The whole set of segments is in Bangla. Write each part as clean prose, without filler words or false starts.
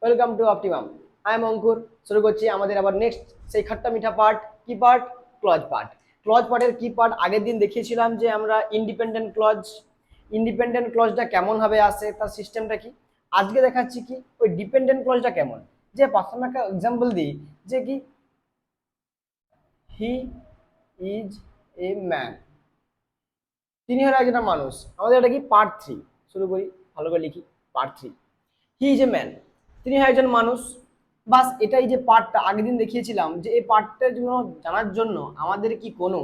Welcome to Optimum. I am Ankur. শুরু করছি আমাদের আবার নেক্সট সেই খাট্টা মিঠা পার্ট। কি পার্ট? Clause part. ক্লজ পার্টের কি পার্ট? আগের দিন দেখিয়েছিলাম যে আমরা ইন্ডিপেন্ডেন্ট ক্লজটা কেমন ভাবে আসে, তার সিস্টেমটা কি। আজকে দেখাচ্ছি কি ওই ডিপেন্ডেন্ট ক্লজটা কেমন। যে প্রথমে একটা এক্সাম্পল দিই, যে কি হি ইজ এ ম্যান, তিনি হলো একজন মানুষ। আমাদের এটা কি পার্ট থ্রি। শুরু করি, ভালো করে লিখি। Part three, he is a man, তিনি হয় একজন মানুষ। বাস এটাই যে পার্টটা আগের দিন দেখিয়েছিলাম, যে এই পার্টটার জন্য জানার জন্য আমাদের কি কোনো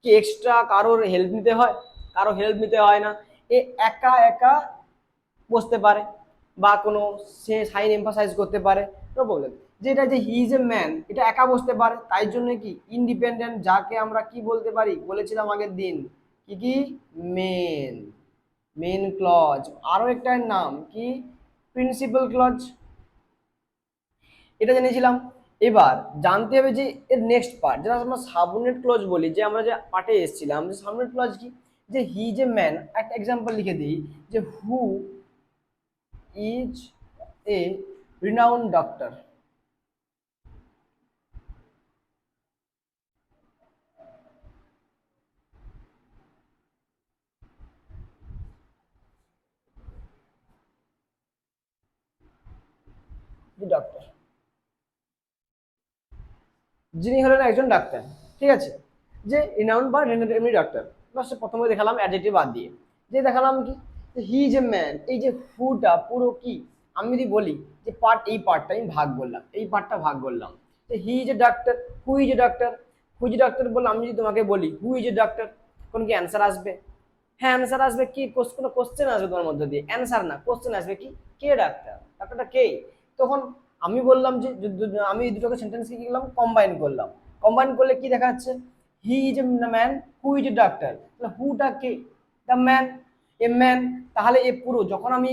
কি এক্সট্রা কারোর হেল্প নিতে হয়? কারো হেল্প নিতে হয় না। এ একা একা বসতে পারে বা কোনো সে সাইন এমফাসাইজ করতে পারে। তো বললেন যে এটা যে হি ইজ এ ম্যান, এটা একা বসতে পারে, তাই জন্য কি ইন্ডিপেন্ডেন্ট, যাকে আমরা কি বলতে পারি বলেছিলাম আগের দিন, কি কি মেন, মেন ক্লজ। আরো একটা নাম কি, প্রিন্সিপাল ক্লজ। এটা জেনেছিলাম। এবার জানতে হবে যে এর নেক্সট পার্ট, যেটা আমরা সাবঅর্ডিনেট ক্লজ বলি, যে আমরা যে পার্টে এসেছিলাম, যে সাবঅর্ডিনেট ক্লজ কি, যে হি যে ম্যান, একটা এক্সাম্পল লিখে দিই, যে who is a renowned doctor. Doctor, যিনি হলেন একজন ডাক্তার। ঠিক আছে, যে রিনাউন্ড বা এমনি ডক্টর। প্রথমে দেখালাম অ্যাডজেক্টিভ বাদ দিয়ে, যে দেখালাম কি হি ইজ এ ম্যান। এই যে হুটা পুরো কি, আমি যদি বলি যে পার্ট, এই পার্টটা আমি ভাগ করলাম, এই পার্টটা ভাগ করলাম, যে he is a doctor, who is a doctor. Who is a doctor বললাম, আমি যদি তোমাকে বলি হু ইজ এ ডাক্তার, কোন কি অ্যান্সার আসবে? হ্যাঁ অ্যান্সার আসবে। কি কোনো কোশ্চেন আসবে তোমার মধ্যে দিয়ে? অ্যান্সার না, কোশ্চেন আসবে কি, কে ডাক্তার, ডাক্তারটা কে। তখন আমি বললাম যে আমি দুটোকে সেন্টেন্স কি করলাম, কম্বাইন করলাম। কম্বাইন করলে কি দেখা যাচ্ছে, he is a man, who is a doctor. তাহলে হুটা কে, দ্য ম্যান, এ ম্যান। তাহলে এ পুরো যখন আমি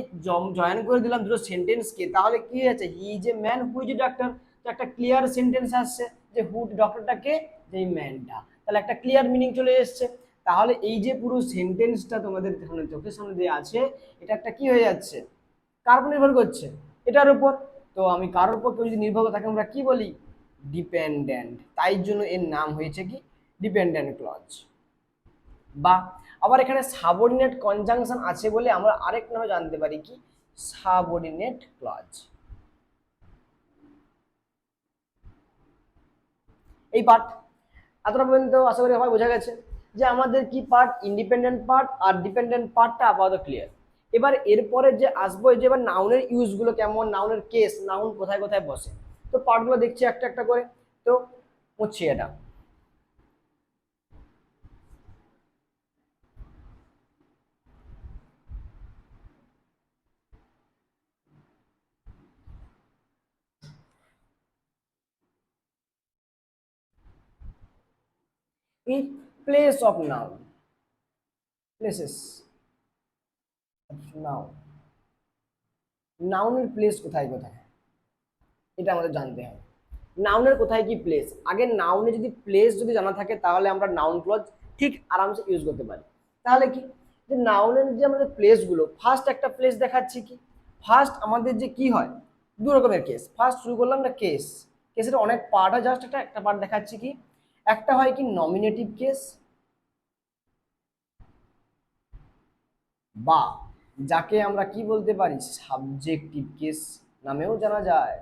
জয়েন করে দিলাম দুটো সেন্টেন্সকে, তাহলে কি হয়েছে, he is a man, who is a doctor. তো একটা ক্লিয়ার সেন্টেন্স আসছে, যে হু ডক্টরটা কে, যে ম্যানটা। তাহলে একটা ক্লিয়ার মিনিং চলে এসছে। তাহলে এই যে পুরো সেন্টেন্সটা তোমাদের সামনে চোখের সামনে দিয়ে আছে, এটা একটা কি হয়ে যাচ্ছে, কার উপর নির্ভর করছে, এটার উপর। তো আমি কারোর উপর কেউ যদি নির্ভর করে, তাকে আমরা কি বলি, ডিপেন্ডেন্ট। তাই জন্য এর নাম হয়েছে কি, ডিপেন্ডেন্ট ক্লজ। বা আবার এখানে সাবঅর্ডিনেট কনজাংশন আছে বলে আমরা আরেক নামে জানতে পারি কি, সাবঅর্ডিনেট ক্লজ। এই পার্ট এতটা পর্যন্ত আশা করি সবাই বোঝা গেছে, যে আমাদের কি পার্ট, ইন্ডিপেন্ডেন্ট পার্ট আর ডিপেন্ডেন্ট পার্টটা আপাতত ক্লিয়ার। এবার এরপরে যে আসবো, যে এবার নাউনের ইউজ গুলো কেমন, নাউনের কেস, নাউন কোথায় কোথায় বসে। তো পার্টগুলো দেখছি একটা একটা করে। তো হচ্ছে এটা এই place of noun, places noun, নাউনের প্লেস কোথায় কোথায়, এটা আমাদের জানতে হবে। নাউনের কোথায় কি প্লেস, আগে নাউনে যদি প্লেস যদি জানা থাকে, তাহলে আমরা নাউন ক্লজ ঠিক আরামসে ইউজ করতে পারি। তাহলে কি, যে নাউনের যে আমাদের প্লেসগুলো, ফার্স্ট একটা প্লেস দেখাচ্ছি কি, ফার্স্ট আমাদের যে কি হয়, দু রকমের কেস। ফার্স্ট শুরু করলাম না কেস, কেসের অনেক পার্ট হয়, জাস্ট একটা একটা পার্ট দেখাচ্ছি কি, একটা হয় কি নমিনেটিভ কেস, বা যাকে আমরা কি বলতে পারি, সাবজেক্টিভ কেস নামেও জানা যায়।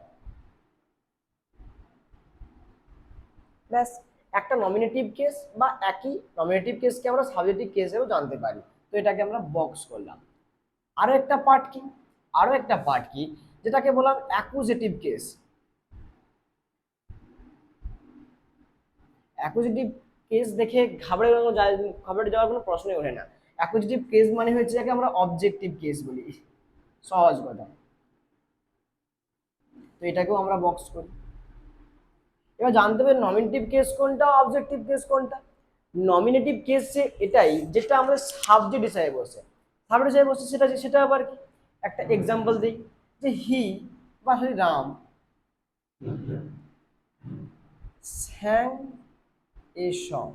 ব্যাস, একটা নমিনেটিভ কেস, বা একই নমিনেটিভ কেসকে আমরা সাবজেক্টিভ কেসেও জানতে পারি। তো এটাকে আমরা বক্স করলাম। আরো একটা পার্ট কি, আরো একটা পার্ট কি, যেটাকে বললাম অ্যাকুজেটিভ কেস। অ্যাকুজেটিভ কেস দেখে ঘাবড়ে যাওয়ার কোনো প্রশ্নই ওঠে না। অ্যাকুজেটিভ কেস মানে হচ্ছে যাকে আমরা অবজেক্টিভ কেস বলি, সহজ কথা। তো এটাকেও আমরা বক্স করি। এবার জানতে হবে নমিনেটিভ কেস কোনটা, অবজেক্টিভ কেস কোনটা। নমিনেটিভ কেস এটাই যেটা আমরা সাবজেক্ট হিসাবে বসে, সাবজেক্ট হিসাবে বসে, সেটা সেটা আবার কি, একটা এক্সাম্পল দিই, যে হি বা রাম স্যাং এ সং,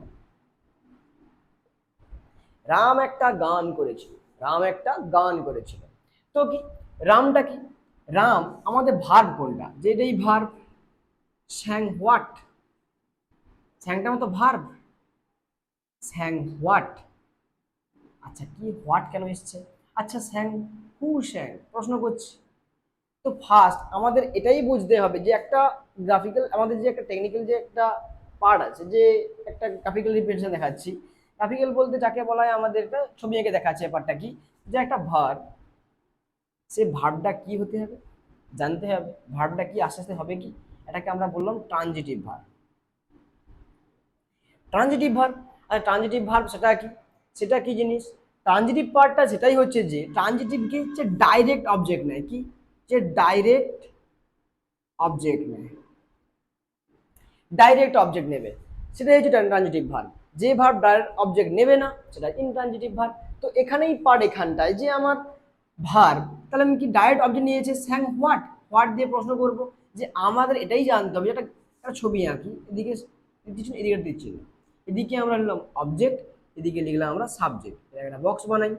রাম একটা গান করেছিল, রাম একটা গান করেছিল। তো কি, রামটা কি, রাম আমাদের ভার্ব কোনটা, যেটাই ভার্ব। স্যাং হোয়াট, স্যাংটা মতো ভার্ব। স্যাং হোয়াট, আচ্ছা কি হোয়াট কেন এসছে? আচ্ছা স্যাং, হু স্যাং, প্রশ্ন করছি। তো ফার্স্ট আমাদের এটাই বুঝতে হবে যে একটা গ্রাফিক্যাল, আমাদের যে একটা টেকনিক্যাল যে একটা পার্ট আছে, যে একটা গ্রাফিক্যাল রিপ্রেজেন্টেশন দেখাচ্ছি। গ্রাফিক্যাল বলতে যাকে বলা হয়, আমাদের একটা ছবি এঁকে দেখাচ্ছে ব্যাপারটা কি, যে একটা ভার্ব, সে ভার্বটা কি হতে হবে জানতে হবে। ভার্বটা কি আস্তে আস্তে হবে কি, এটাকে আমরা বললাম ট্রানজিটিভ ভার্ব। ট্রানজিটিভ ভার্ব, আর ট্রানজিটিভ ভার্ব সেটা কি, সেটা কি জিনিস? ট্রানজিটিভ পার্টটা সেটাই হচ্ছে যে ট্রানজিটিভ কি, যে ডাইরেক্ট অবজেক্ট নেয়, কি, যে ডাইরেক্ট অবজেক্ট নেয়, ডাইরেক্ট অবজেক্ট নেবে, সেটাই হচ্ছে ট্রানজিটিভ ভার্ব। যে ভার্ব ডাইরেক্ট অবজেক্ট নেবে না, সেটা ইনট্রানজিটিভ ভার্ব। তো এখানেই পার্ট, এখানটায় যে আমার ভার্ব, তাহলে আমি কি ডাইরেক্ট অবজেক্ট নিয়েছে স্যাং হোয়াট, হোয়াট দিয়ে প্রশ্ন করব। যে আমাদের এটাই জানতে হবে, যেটা একটা ছবি আঁকি, এদিকে দিচ্ছি না, এদিকে দিচ্ছি না, এদিকে আমরা নিলাম অবজেক্ট, এদিকে লিখলাম আমরা সাবজেক্ট, এটা একটা বক্স বানাই,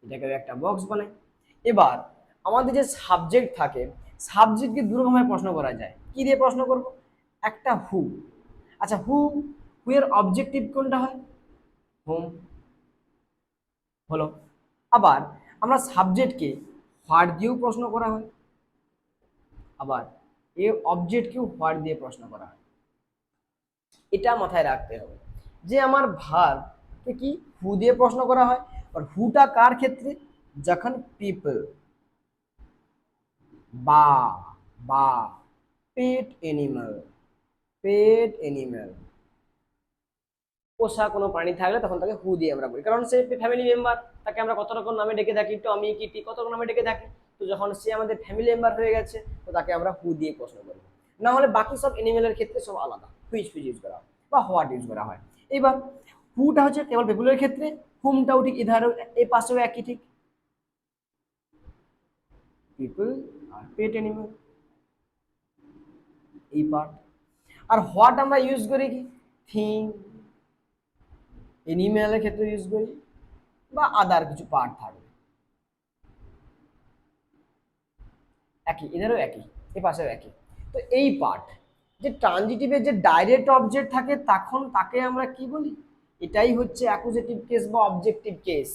এটাকে একটা বক্স বানাই। এবার আমাদের যে সাবজেক্ট থাকে, সাবজেক্টকে দুরকমভাবে প্রশ্ন করা যায়। কি দিয়ে প্রশ্ন করব? একটা হু, আচ্ছা হু, হু এর অবজেক্টিভ কোনটা হয়? হোম, হলো। আবার আমরা সাবজেক্টকে হোয়াট দিয়েও প্রশ্ন করা হয়, আবার এ অবজেক্টকেও হোয়াট দিয়ে প্রশ্ন করা হয়। এটা মাথায় রাখতে হবে যে আমার ভার্বকে কি হু দিয়ে প্রশ্ন করা হয়। আর হুটা কার ক্ষেত্রে? যখন পিপল বা বা পেট এনিম্যাল, পেট এনিম্যাল, পোষা কোনো প্রাণী থাকলে তখন তাকে হু দিয়ে আমরা বলি, কারণ সে ফ্যামিলি মেম্বার, তাকে আমরা কত রকম নামে ডেকে থাকি, টমি কিটি কত রকম নামে ডেকে থাকি। তো যখন সে আমাদের ফ্যামিলি মেম্বার হয়ে গেছে, তো তাকে আমরা হু দিয়ে প্রশ্ন করি। না হলে বাকি সব এনিমেলের ক্ষেত্রে সব আলাদা, হুইচ হুইচ ইউজ করা হয় বা হোয়াট ইউজ করা হয়। এবার হুটা হচ্ছে কেবল পিপুলের ক্ষেত্রে, হুমটাও ঠিক এধারও, এই পাশেও একই ঠিক, পিপল আর পেট এনিমেল, এই পার্ট। আর হোয়াট আমরা ইউজ করি কি, থিং, এনিমেলের ক্ষেত্রে ইউজ করি, বা আদার কিছু পার্ট থাকবে, একই, এদেরও একই, এ পাশেও একই। তো এই পার্ট, যে ট্রানজিটিভের যে ডাইরেক্ট অবজেক্ট থাকে, তখন তাকে আমরা কি বলি, এটাই হচ্ছে অ্যাকুজেটিভ কেস বা অবজেক্টিভ কেস,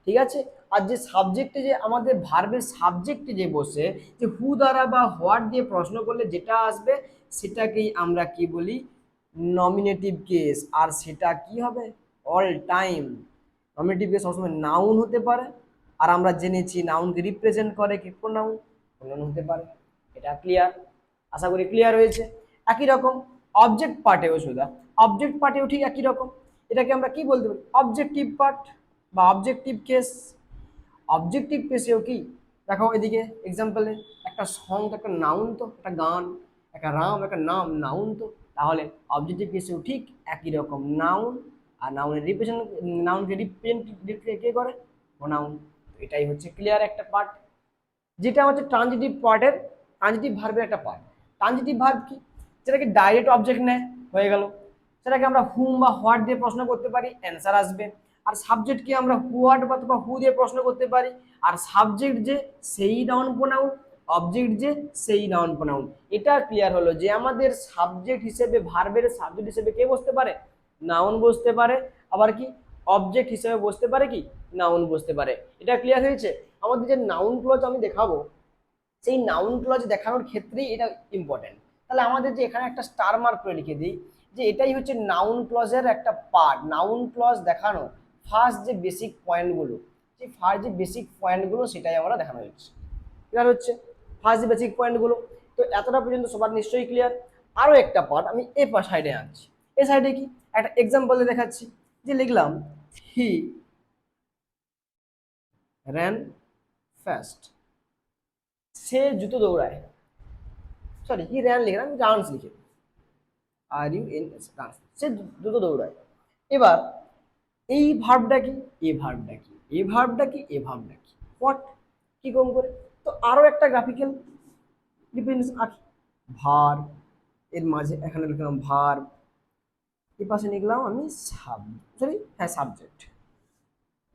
ঠিক আছে। আর যে সাবজেক্টে, যে আমাদের ভার্বের সাবজেক্টে যে বসে, যে হু দ্বারা বা হোয়াট দিয়ে প্রশ্ন করলে যেটা আসবে, সেটাকেই আমরা কি বলি, নমিনেটিভ কেস। আর সেটা কি হবে, অল টাইম নমিনেটিভ কেস সবসময় নাউন হতে পারে। আর আমরা জেনেছি নাউনকে রিপ্রেজেন্ট করে কি প্রোনাউন, প্রোনাউন হতে পারে। এটা ক্লিয়ার, আশা করি ক্লিয়ার হয়েছে। একই রকম অবজেক্ট পার্টেও সুদা, অবজেক্ট পার্টেও ঠিক একই রকম। এটাকে আমরা কি বলতে পারি, অবজেক্টিভ পার্ট বা অবজেক্টিভ কেস। অবজেক্টিভ কেসেও কি, দেখো এদিকে এক্সাম্পলে একটা সং, একটা নাউন, তো একটা গান, একটা রাম, একটা নাম, নাউন তো। তাহলে অবজেক্টিভ কেসেও ঠিক একই রকম নাউন, আর নাউনের রিপ্রেজেন্ট, নাউনকে রিপ্রেজেন্ট কে করে, প্রোনাউন। এটাই হচ্ছে ক্লিয়ার একটা পার্ট, যেটা হচ্ছে ট্রানজিটিভ পার্টের, ট্রানজিটিভ ভার্বের একটা পার্ট। ট্রানজিটিভ ভার্ব কি, যেটাকে ডাইরেক্ট অবজেক্ট নেয়, হয়ে গেল, সেটাকে আমরা হুম বা হোয়াট দিয়ে প্রশ্ন করতে পারি, অ্যান্সার আসবে। আর সাবজেক্টকে আমরা হোয়াট বা হু দিয়ে প্রশ্ন করতে পারি। আর সাবজেক্ট যে সেই নাউন প্রোনাউন, অবজেক্ট যে সেই নাউন প্রোনাউন। এটা ক্লিয়ার হলো যে আমাদের সাবজেক্ট হিসেবে, ভার্বের সাবজেক্ট হিসেবে কে বসতে পারে, নাউন বসতে পারে। আবার কি অবজেক্ট হিসেবে বসতে পারে কি, নাউন বসতে পারে। এটা ক্লিয়ার হয়েছে। আমাদের যে নাউন ক্লজ আমি দেখাবো, সেই নাউন ক্লজ দেখানোর ক্ষেত্রেই এটা ইম্পর্টেন্ট। তাহলে আমাদের যে এখানে একটা স্টার মার্ক করে লিখে দিই, যে এটাই হচ্ছে নাউন ক্লজের একটা পার্ট। নাউন ক্লজ দেখানো ফার্স্ট যে বেসিক পয়েন্টগুলো, সেই ফার্স্ট যে বেসিক পয়েন্টগুলো সেটাই আমরা দেখানো হচ্ছে। ক্লিয়ার হচ্ছে ফার্স্ট যে বেসিক পয়েন্টগুলো। তো এতটা পর্যন্ত সবার নিশ্চয়ই ক্লিয়ার। আরও একটা পার্ট আমি এ সাইডে আনছি। এ সাইডে কি, একটা এক্সাম্পল দেখাচ্ছি, যে লিখলাম হি র্যান ফাস্ট, সে জুতো দৌড়ায়, সরি হি র্যান লিখে আমি রানস লিখে, R U N S, runs, সে দ্রুত দৌড়ায়। এবার এই ভার্বটা কি, এ ভার্বটা কি, এ ভার্বটা কি, এ ভার্বটা কি, হোয়াট, কি কম করে। তো আরো একটা গ্রাফিক্যাল রিপ্রেজেন্টেশন আঁকি, ভার্ব, এর মাঝে এখানে লিখলাম ভার্ব, এর পাশে লিখলাম আমি সরি হ্যাঁ সাবজেক্ট,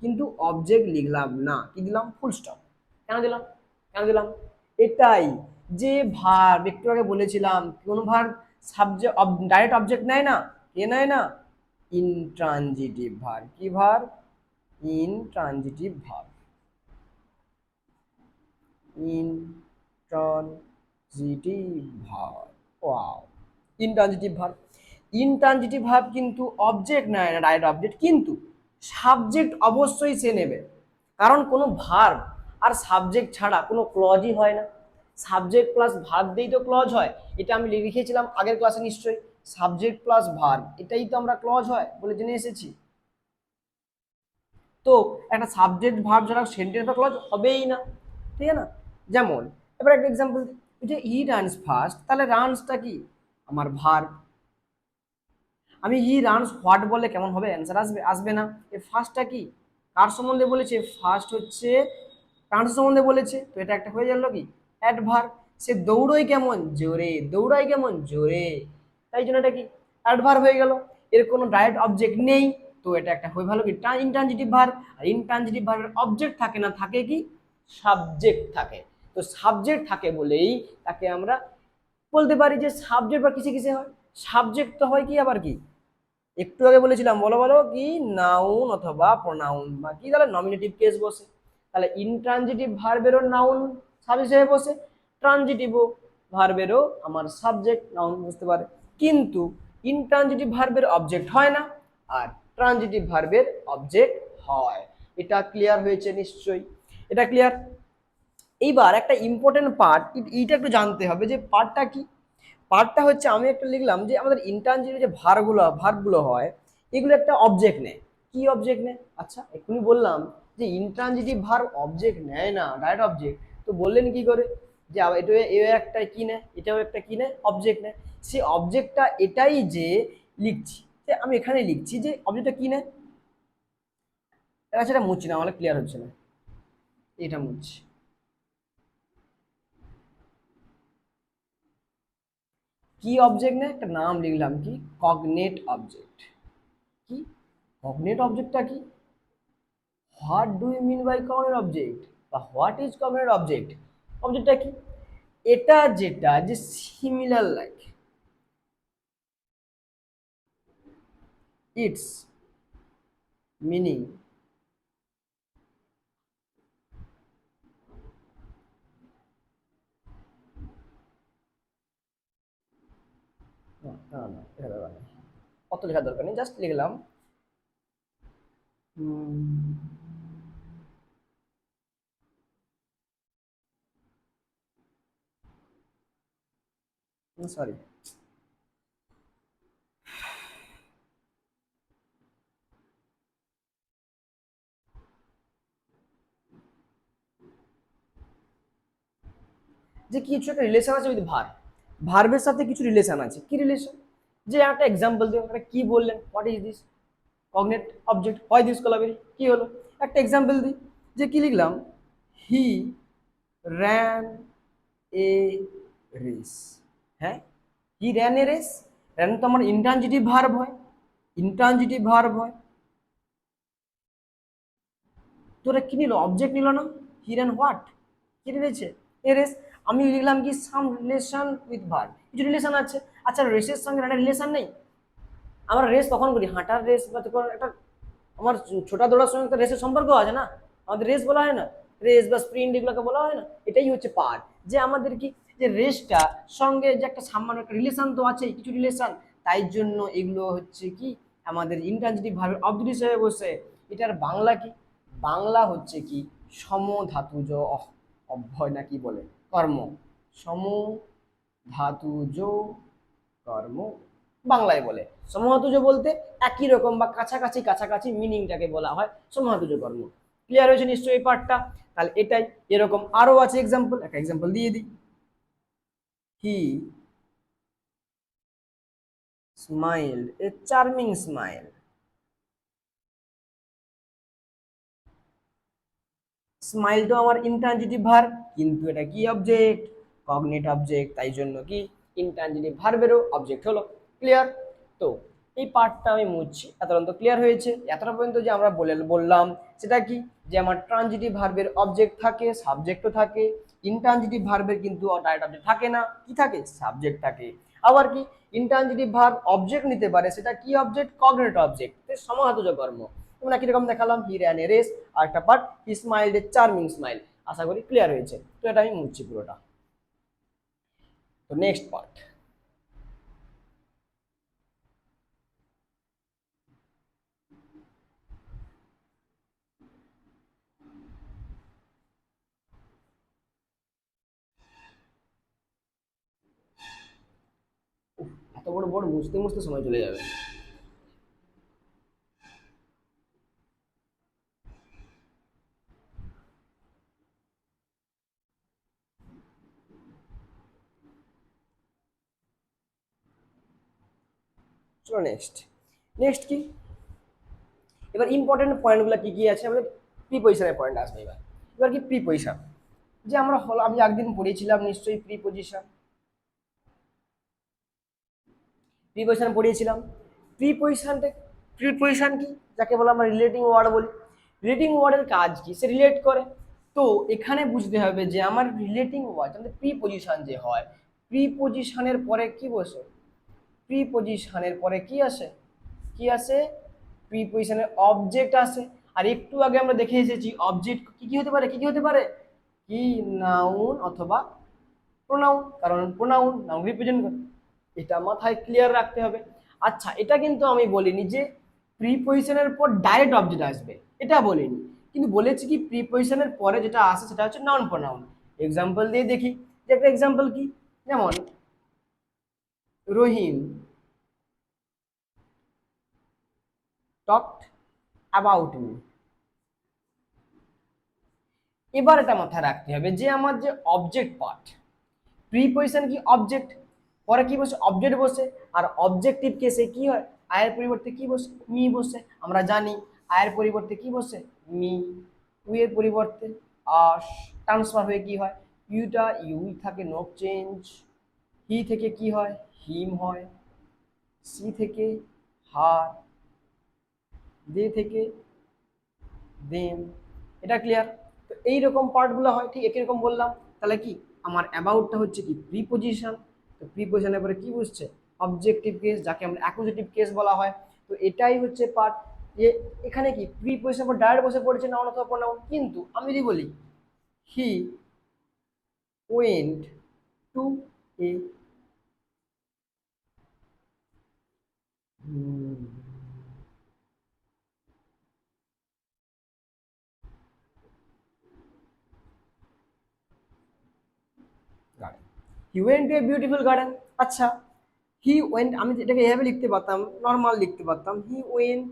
কিন্তু অবজেক্ট লিখলাম না, কি দিলাম, ফুল স্টপ। কেন দিলাম, কেন দিলাম, এটাই যে ভার্ব একটু আগে বলেছিলাম কোন ভার্ব সাবজেক্ট ডাইরেক্ট অবজেক্ট নেয় না, কে নেয় না? Intransitive verb. কি verb? Intransitive verb. Intransitive verb. Wow, intransitive verb. Intransitive verb কিন্তু অবজেক্ট নেয় না, ডাইরেক্ট অবজেক্ট, কিন্তু সাবজেক্ট অবশ্যই সে নেবে। কারণ কোনো ভার্ব আর সাবজেক্ট ছাড়া কোনো ক্লজই হয় না। সাবজেক্ট প্লাস ভার্ব দিয়েই তো ক্লজ হয়। এটা আমি লিখেছিলাম আগের ক্লাসে নিশ্চয়ই, সাবজেক্ট প্লাস ভার্ব এটাই তো আমরা ক্লজ হয় বলে জেনে এসেছি। তো একটা সাবজেক্ট ভার্ব ছাড়া সেন্টেন্স বা ক্লজ হবেই না, ঠিক আছে না? যেমন এবার একটা এক্সাম্পল, যে হি রানস ফাস্ট, তাহলে রানসটা কি? আমার ভার্ব। আমি হি রানস হোয়াট বললে কেমন হবে? অ্যান্সার আসবে? আসবে না। এ ফার্স্টটা কি? কার সম্বন্ধে বলেছে? ফার্স্ট হচ্ছে রানস সম্বন্ধে বলেছে, তো এটা একটা হয়ে গেল কি অ্যাডভার্ব। সে দৌড়ই কেমন? জোরে। দৌড়াই কেমন? জোরে। তাই জন্য এটা কি অ্যাডভার্ব হয়ে গেল। এর কোনো ডাইরেক্ট অবজেক্ট নেই, তো এটা একটা হয়ে ভালো কি ইনট্রানজিটিভ ভার্ব। আর ইনট্রানজিটিভ ভার্বের অবজেক্ট থাকে না, থাকে কি সাবজেক্ট থাকে। তো সাবজেক্ট থাকে বলেই তাকে আমরা বলতে পারি যে সাবজেক্ট বা কিসে কিসে হয়। সাবজেক্ট তো হয় কি আবার কি একটু আগে বলেছিলাম, বলো বলো কি নাউন অথবা প্রোনাউন বা কি, তাহলে নমিনেটিভ কেস বসে। তাহলে ইনট্রানজিটিভ ভার্বেরও নাউন সাবজেক্ট হিসেবে বসে, ট্রানজিটিভ ভার্বেরও আমার সাবজেক্ট নাউন বুঝতে পারে। কিন্তু ইনট্রানজিটিভ ভার্বের অবজেক্ট হয় না, আর ট্রানজিটিভ ভার্বের অবজেক্ট হয়। এটা ক্লিয়ার হয়েছে নিশ্চয়ই? এটা ক্লিয়ার? এইবার একটা ইম্পর্টেন্ট পার্ট, এইটা একটু জানতে হবে যে পার্টটা কি। পার্টটা হচ্ছে আমি একটা লিখলাম যে আমাদের ইন্টারনজিটিভ যে ভার্বগুলো হয় এগুলো একটা অবজেক্ট নেয়। কি অবজেক্ট নেয়? আচ্ছা এক্ষুনি বললাম যে ইন্ট্রানজিটিভ ভার্ব অবজেক্ট নেয় না, ডাইরেক্ট অবজেক্ট। তো বললেন কি করে যে এটা একটা কি নেয়, এটাও একটা কি নেয়, অবজেক্ট নেয়। সেই অবজেক্টটা এটাই যে লিখছি, যে আমি এখানে লিখছি যে অবজেক্টটা কি নেয়। সেটা মুছছি না, আমার ক্লিয়ার হচ্ছে না, এটা মুছছি। কি অবজেক্ট নেয়? একটা নাম লিখলাম কি কগনেট অবজেক্ট। কি কগনেট অবজেক্টটা কি? What do you mean by cognate object, বা হোয়াট ইজ কগনেট অবজেক্ট? অবজেক্টটা কি? এটা যেটা যে সিমিলার লাইক ইটস মিনিং না না এটা দরকার নেই, অত লেখার দরকার নেই, জাস্ট লিখলাম সরি। যে কিছু একটা রিলেশন আছে উইথ ভার্বের সাথে কিছু রিলেশন আছে। কি রিলেশন? যে একটা এক্সাম্পল দিও, একটা কি বললেন, what is this cognate object, why this Kolaveri, কি হলো? একটা এক্সাম্পল দিই, যে কি লিখলাম, হি র্যান এ রেস। হ্যাঁ, he ran a race. Ran তো আমার ইন্ট্রানজিটিভ ভার্ব হয়, ইন্ট্রানজিটিভ ভার্ব হয়। তোরা কি নিল? অবজেক্ট নিল না। হি র্যান হোয়াট, কি নিয়েছে? A race. আমি লিখলাম কি সাম রিলেশন উইথ ভার্ব, কিছু রিলেশন আছে। আচ্ছা রেসের সঙ্গে একটা রিলেশন নেই? আমরা রেস কখন করি? হাঁটার রেস বা একটা আমার ছোটা দৌড়ার সঙ্গে একটা রেসের সম্পর্ক আছে না, আমাদের রেস বলা হয় না? রেস বা স্প্রিন্ট এগুলোকে বলা হয় না? এটাই হচ্ছে পার্ট, যে আমাদের কি যে রেসটা সঙ্গে যে একটা সামান্য একটা রিলেশন তো আছে, কিছু রিলেশন। তাই জন্য এগুলো হচ্ছে কি আমাদের ইন্ট্রানজিটিভ ভার্বের অবজেক্ট হিসেবে বসে। এটার বাংলা কি? বাংলা হচ্ছে কি সমধাতুজ অভ্যয় না কি বলে কর্ম, সমধাতুজ কর্ম বাংলায় বলে। সমধাতুজ বলতে একই রকম বা কাছাকাছি কাছাকাছি মিনিংটাকে বলা হয় সমধাতুজ কর্ম। ক্লিয়ার হয়েছে নিশ্চয়ই এই পার্টটা? তাহলে এটাই। এরকম আরো আছে এক্সাম্পল, একটা এক্সাম্পল দিয়ে দিই। হি স্মাইল এ চার্মিং স্মাইল। স্মাইল তো আমার ইনট্রানজিটিভ ভার্ব, কিন্তু এটা কি অবজেক্ট? Cognate object. তাই জন্য কি ইনট্রানজিটিভ ভার্বেরও অবজেক্ট হলো। ক্লিয়ার? তো এই পার্টটা আমি মুছছি। এতটা তো ক্লিয়ার হয়েছে। এতটা পর্যন্ত যে আমরা বললাম সেটা কি, যে আমার ট্রানজিটিভ ভার্বের অবজেক্ট থাকে, সাবজেক্টও থাকে, ইনট্রানজিটিভ ভার্বের কিন্তু ডাইরেক্ট অবজেক্ট থাকে না, কি থাকে, সাবজেক্ট থাকে। আবার কি ইনট্রানজিটিভ ভার্ব অবজেক্ট নিতে পারে, সেটা কি অবজেক্ট, কগনিটিভ অবজেক্ট, সমাহাতজ কর্ম। তোমরা কিরকম দেখালাম, হি র্যান এ রেস, আর একটা পার্ট হি স্মাইলড এ চার্মিং স্মাইল। আশা করি ক্লিয়ার হয়েছে। তো এটা আমি মুছছি পুরোটা। তো নেক্সট পার্ট, এত বড় বড় মুছতে মুছতে সময় চলে যাবে। চলো নেক্সট, নেক্সট কি, এবার ইম্পর্টেন্ট পয়েন্টগুলো কি কি আছে, আমাদের প্রিপজিশনের পয়েন্ট আসবে এবার। এবার কি প্রিপজিশন, যে আমরা হলো আমি একদিন পড়েছিলাম নিশ্চয়ই প্রিপজিশন, প্রিপজিশন পড়িয়েছিলাম। প্রিপজিশনটা, প্রিপজিশন কি, যাকে বলে আমরা রিলেটিং ওয়ার্ড বলি। রিলেটিং ওয়ার্ডের কাজ কি, সে রিলেট করে। তো এখানে বুঝতে হবে যে আমার রিলেটিং ওয়ার্ড, আমাদের প্রিপজিশন যে হয়, প্রিপজিশনের পরে কি বসে, প্রিপজিশনের পরে কি আসে, কি আসে, প্রিপজিশনের অবজেক্ট আসে। আর একটু আগে আমরা দেখে এসেছি অবজেক্ট কি কি হতে পারে, কি কি হতে পারে, কি নাউন অথবা প্রোনাউন, কারণ প্রোনাউন নাউন রিপ্রেজেন্ট করে। এটা মাথায় ক্লিয়ার রাখতে হবে। আচ্ছা, এটা কিন্তু আমি বলিনি যে প্রিপজিশনের পর ডাইরেক্ট অবজেক্ট আসবে, এটা বলিনি, কিন্তু বলেছি কি প্রিপজিশনের পরে যেটা আসে সেটা হচ্ছে নাউন প্রোনাউন। এক্সাম্পল দিয়ে দেখি, যে একটা এক্সাম্পল কি, যেমন রহিম টকড অ্যাবাউট মি। এবার এটা মাথায় রাখতে হবে যে আমার যে অবজেক্ট পার্ট, প্রিপজিশন কি অবজেক্ট, পরে কি বসে, অবজেক্ট বসে। আর অবজেক্টিভ কেসে কি হয়, আয়ের পরিবর্তে কি বসে, মি বসে। আমরা জানি আয়ের পরিবর্তে কি বসে, মি। উই এর পরিবর্তে আস, ট্রান্সফার হয়ে কি হয়, ইউটা ইউই থাকে, নো চেঞ্জ। হি থেকে কি হয়, হিম হয়। সি থেকে হার, দে থেকে দেম। এটা ক্লিয়ার? তো এইরকম পার্টগুলো হয়, ঠিক একই রকম বললাম। তাহলে কি আমার অ্যাবাউটটা হচ্ছে কি প্রিপজিশন, তো প্রিপজিশনের পরে কি বুঝছে, অবজেক্টিভ কেস, যাকে আমরা অ্যাকুজেটিভ কেস বলা হয়। তো এটাই হচ্ছে পার্ট, যে এখানে কি প্রিপজিশন পর ডাইরেক্ট বসে পড়েছে নাউন অথবা প্রোনাউন। কিন্তু আমি যদি বলি he went to a garden, he went to a beautiful garden. আচ্ছা, হি ওয়েন্ট, আমি এটাকে এভাবে লিখতে পারতাম, নর্মাল লিখতে পারতাম, he went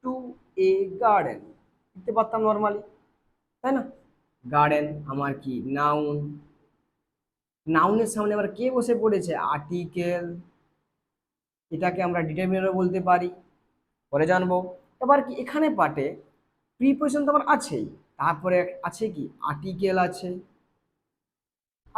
to a garden, লিখতে পারতাম নর্মালি, তাই না? গার্ডেন আমার কি নাউন, নাউনের সামনে আবার কে বসে পড়েছে, আর্টিকেল, এটাকে আমরা ডিটারমিনারও বলতে পারি, পরে জানবো। এবার কি এখানে পার্টে প্রিপজিশন তো আমার আছেই, তারপরে আছে কি আর্টিকেল আছে,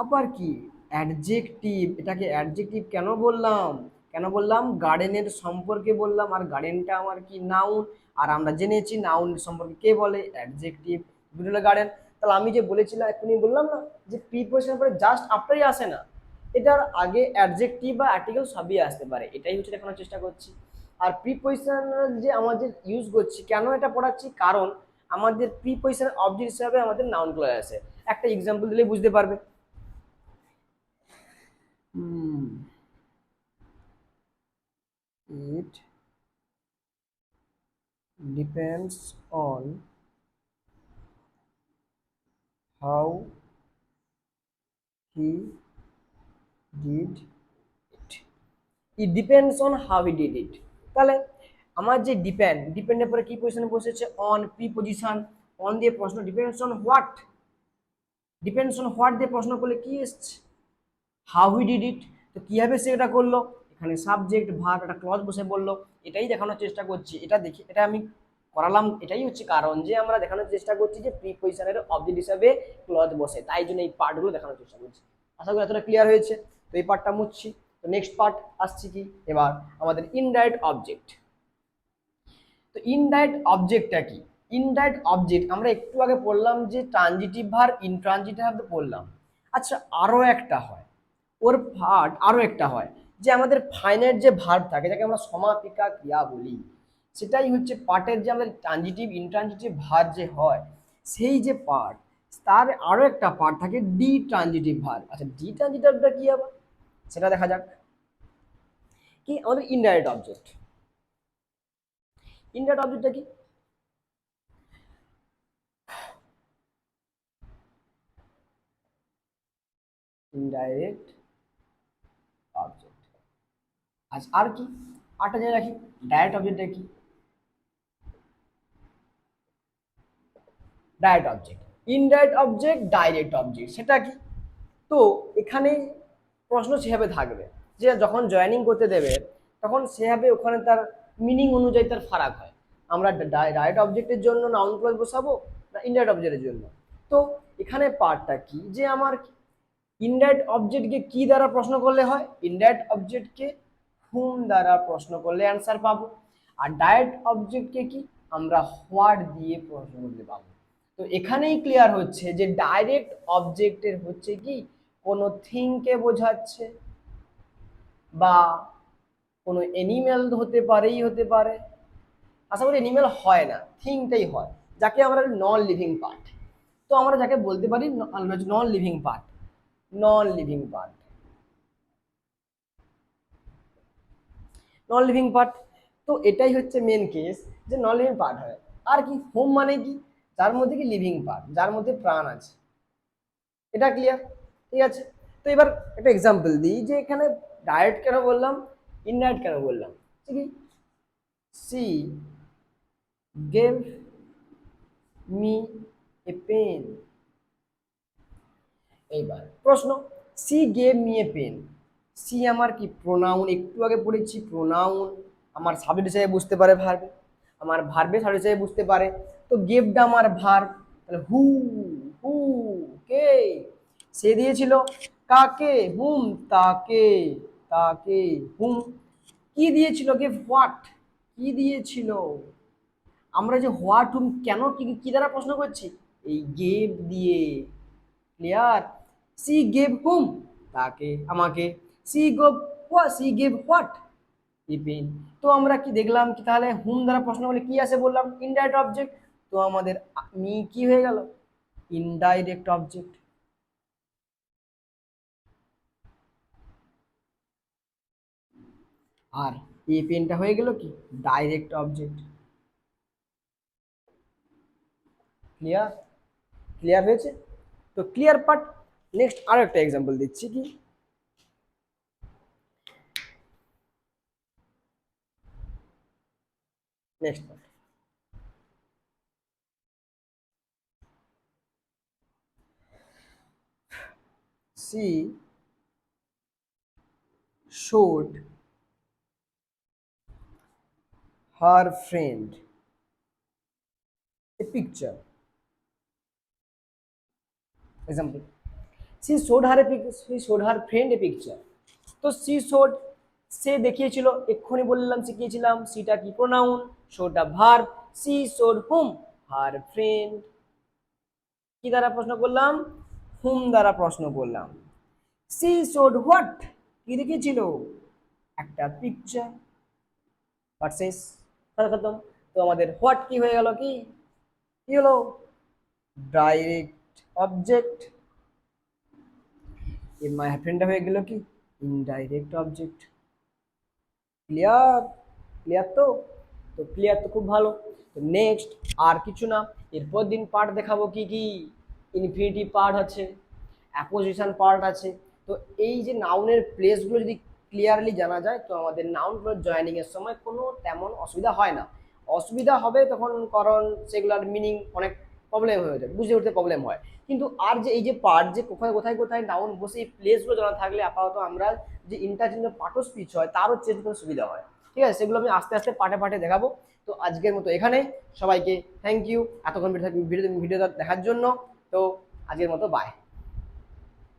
আবার কি অ্যাডজেক্টিভ। এটাকে অ্যাডজেক্টিভ কেন বললাম, কেন বললাম, গার্ডেনের সম্পর্কে বললাম, আর গার্ডেনটা আমার কি নাউন। আর আমরা জেনেছি নাউন সম্পর্কে কে বলে, অ্যাডজেক্টিভ। Beautiful garden. তাহলে আমি যে বলেছিলাম এক্ষুনি বললাম না, যে প্রিপজিশনের পরে জাস্ট আফটারই আসে না, এটার আগে অ্যাডজেক্টিভ বা আর্টিকেল সবই আসতে পারে, এটাই হচ্ছে দেখানোর চেষ্টা করছি। আর প্রিপজিশন যে আমাদের ইউজ করছি, কেন এটা পড়াচ্ছি, কারণ আমাদের প্রিপজিশনের অবজেক্ট হিসাবে আমাদের নাউনগুলো আসে। একটা এক্সাম্পল দিলেই বুঝতে পারবে। It depends on how he did it. It depends on how he did it. তাহলে আমার যে ডিপেন্ড, ডিপেন্ডের পরে কি পজিশনে বসেছে, অন, প্রিপজিশন। অন দিয়ে প্রশ্ন, depends on what, depends on what দিয়ে প্রশ্ন করলে কি এসছে, হাউ হি ডিড ইট। তো কিভাবে সে এটা করলো, এখানে সাবজেক্ট ভার্ব একটা ক্লজ বসে বললো। এটাই দেখানোর চেষ্টা করছি, এটা দেখি, এটা আমি করালাম, এটাই হচ্ছে কারণ যে আমরা দেখানোর চেষ্টা করছি যে প্রিপজিশনের অবজেক্ট হিসাবে ক্লজ বসে, তাই জন্য এই পার্টগুলো দেখানোর চেষ্টা করছি। আশা করি এতটা ক্লিয়ার হয়েছে। তো এই পার্টটা মুছছি। তো নেক্সট পার্ট আসছি কি, এবার আমাদের ইনডাইরেক্ট অবজেক্ট। তো ইনডাইরেক্ট অবজেক্টটা কি, ইনডাইরেক্ট অবজেক্ট আমরা একটু আগে পড়লাম যে ট্রানজিটিভ ভার্ব, ইনট্রানজিটিভ ভার্ব পড়লাম। আচ্ছা, আরো একটা হয়, ওর পার্ট আরো একটা হয়, যে আমাদের ফাইনাইট যে ভার্ব থাকে যাকে আমরা সমাপিকা ক্রিয়া বলি, সেটাই হচ্ছে পার্টের যে আমাদের ট্রানজিটিভ ইনট্রানজিটিভ ভার্ব যে হয়, সেই যে পার্ট, তার আরো একটা পার্ট থাকে ডি ট্রানজিটিভ ভার্ব। আচ্ছা, ডি ট্রানজিটিভটা কি আবার সেটা দেখা যাক। কি আমাদের ইনডাইরেক্ট অবজেক্ট। ইনডাইরেক্ট অবজেক্টটা কি? Indirect object. আচ্ছা, আর কি আটটা জেনে রাখি, ডাইরেক্ট অবজেক্টটা কি? Direct object, indirect object, direct object, সেটা কি? তো এখানে প্রশ্ন সেভাবে থাকবে যে যখন জয়েনিং করতে দেবে তখন সেভাবে ওখানে তার মিনিং অনুযায়ী তার ফারাক হয়। আমরা ডাইরেক্ট অবজেক্টের জন্য নাউন ক্লজ বসাবো না ইনডাইরেক্ট অবজেক্টের জন্য? তো এখানে পার্টটা কি, যে আমার ইনডাইরেক্ট অবজেক্টকে কি দ্বারা প্রশ্ন করলে হয়, ইনডাইরেক্ট অবজেক্টকে হুম দ্বারা প্রশ্ন করলে অ্যান্সার পাবো, আর ডাইরেক্ট অবজেক্টকে কি আমরা হোয়াট দিয়ে প্রশ্ন করতে পাবো। তো এখানেই ক্লিয়ার হচ্ছে যে ডাইরেক্ট অবজেক্টের হচ্ছে কি কোনো থিংকে বোঝাচ্ছে, বা কোনো অ্যানিম্যাল হতে পারে। আশা করি অ্যানিম্যাল হয় না, থিংটাই হয়, যাকে আমরা নন লিভিং পার্ট। তো আমরা যাকে বলতে পারি non living part, non living part, non living part. তো এটাই হচ্ছে মেন কেস যে নন লিভিং পার্ট হয়। আর কি হোম মানে কি, যার মধ্যে কি লিভিং পার্ট, যার মধ্যে প্রাণ আছে। এটা ক্লিয়ার? ঠিক আছে। তো এবার একটা এক্সাম্পল দিই যে এখানে ডাইরেক্ট কেন বললাম, ইনডাইরেক্ট কেন বললাম। ঠিক আছে, she gave me a pen. এইবার প্রশ্ন, she gave me a pen, she আমার কি প্রোনাউন, একটু আগে পড়েছি প্রোনাউন, আমার সাবজেক্ট হিসেবে বুঝতে পারে ভার্ব, আমার ভার্বে সাবজেক্ট হিসেবে বুঝতে পারে। তো গেভটা আমার ভার্ব, তাহলে হু, হু কে, সে দিয়েছিল কাকে, হুম তাকে, তাকে হুম। কি দিয়েছিল, গেভ হোয়াট, কি দিয়েছিল। আমরা যে হোয়াট হুম কেন কি কি দ্বারা প্রশ্ন করছি, এই গেভ দিয়ে। ক্লিয়ার? সি গেভ হুম তাকে, আমাকে। She gave what a pen. তো আমরা কি দেখলাম কি, তাহলে হুম দ্বারা প্রশ্ন করলে কি আসে বললাম, ইনডাইরেক্ট অবজেক্ট। তো আমাদের মি কি হয়ে গেল, ইনডাইরেক্ট অবজেক্ট। আর এ পেনটা হয়ে গেল কি ডাইরেক্ট অবজেক্ট। ক্লিয়ার? ক্লিয়ার হয়েছে? তো ক্লিয়ার পার্ট। নেক্সট আরো একটা এক্সাম্পল দিচ্ছি কি, next part, she showed her friend a picture. Example, she showed her friend a picture. তো she showed, সে দেখিয়েছিল, এক্ষুনি বললাম শিখিয়েছিলাম, সিটা কি প্রোনাউন, শোটা verb, she showed whom, her friend। কি দ্বারা প্রশ্ন করলাম, হুম দ্বারা প্রশ্ন করলাম। she showed what, কি দেখিয়েছিল, একটা পিকচার। হোয়াট শেষ, খতম। তো আমাদের হোয়াট কি হয়ে গেল, কি কি হলো, ডাইরেক্ট অবজেক্ট। এই মাই ফ্রেন্ডটা হয়ে গেল কি ইনডাইরেক্ট অবজেক্ট। ক্লিয়ার? ক্লিয়ার তো? তো ক্লিয়ার তো খুব ভালো। তো নেক্সট আর কিছু না, এরপর দিন পার্ট দেখাবো কি কি, ইনফিনিটিভ পার্ট আছে, অ্যাপোজিশন পার্ট আছে। তো এই যে নাউনের প্লেসগুলো যদি ক্লিয়ারলি জানা যায় তো আমাদের নাউনগুলো জয়েনিং এর সময় কোনো তেমন অসুবিধা হয় না। অসুবিধা হবে তখন, কারণ সেগুলোর মিনিং অনেক প্রবলেম হয়ে যায়, বুঝে উঠতে প্রবলেম হয়। কিন্তু আর যে এই যে পার্ট যে কোথায় কোথায় কোথায় নাউন বসে, এই প্লেসগুলো জানা থাকলে আপাতত আমরা যে ইন্টারচেঞ্জ পার্ট অফ স্পিচ হয় তারও চেঞ্জ করতে সুবিধা হয়। ঠিক আছে, সেগুলো আমি আস্তে আস্তে পার্টে পার্টে দেখাবো। তো আজকের মতো এখানে, সবাইকে থ্যাংক ইউ এতক্ষণ ভিডিও দেখার জন্য। তো আজকের মতো বাই।